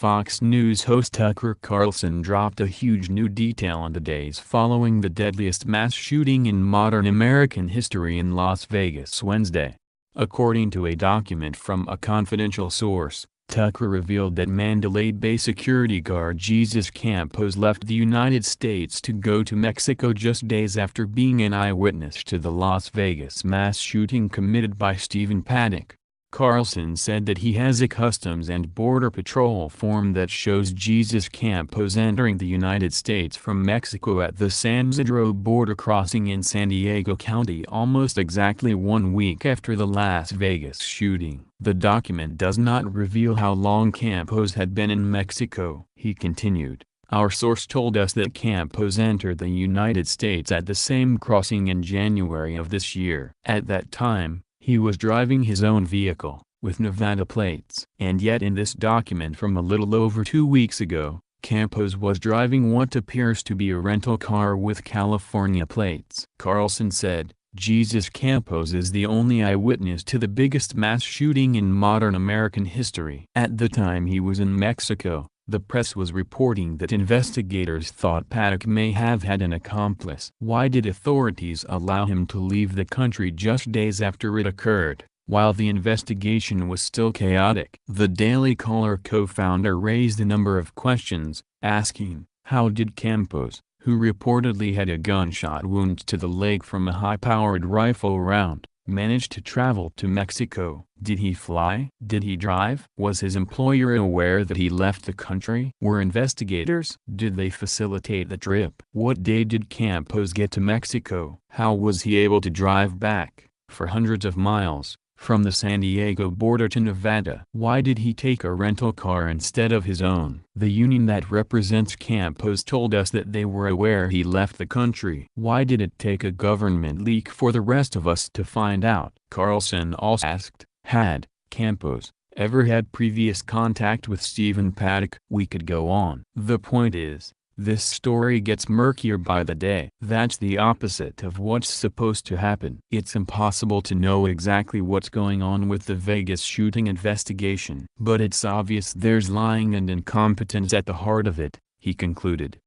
Fox News host Tucker Carlson dropped a huge new detail on the days following the deadliest mass shooting in modern American history in Las Vegas Wednesday. According to a document from a confidential source, Tucker revealed that Mandalay Bay security guard Jesus Campos left the United States to go to Mexico just days after being an eyewitness to the Las Vegas mass shooting committed by Stephen Paddock. Carlson said that he has a Customs and Border Patrol form that shows Jesus Campos entering the United States from Mexico at the San Isidro border crossing in San Diego County almost exactly 1 week after the Las Vegas shooting. The document does not reveal how long Campos had been in Mexico, he continued. Our source told us that Campos entered the United States at the same crossing in January of this year. At that time, he was driving his own vehicle, with Nevada plates. And yet in this document from a little over 2 weeks ago, Campos was driving what appears to be a rental car with California plates. Carlson said, Jesus Campos is the only eyewitness to the biggest mass shooting in modern American history. At the time he was in Mexico, the press was reporting that investigators thought Paddock may have had an accomplice. Why did authorities allow him to leave the country just days after it occurred, while the investigation was still chaotic? The Daily Caller co-founder raised a number of questions, asking, how did Campos, who reportedly had a gunshot wound to the leg from a high-powered rifle round, manage to travel to Mexico? Did he fly? Did he drive? Was his employer aware that he left the country? Were investigators? Did they facilitate the trip? What day did Campos get to Mexico? How was he able to drive back, for hundreds of miles, from the San Diego border to Nevada? Why did he take a rental car instead of his own? The union that represents Campos told us that they were aware he left the country. Why did it take a government leak for the rest of us to find out? Carlson also asked, had Campos ever had previous contact with Stephen Paddock? We could go on. The point is, this story gets murkier by the day. That's the opposite of what's supposed to happen. It's impossible to know exactly what's going on with the Vegas shooting investigation. But it's obvious there's lying and incompetence at the heart of it, he concluded.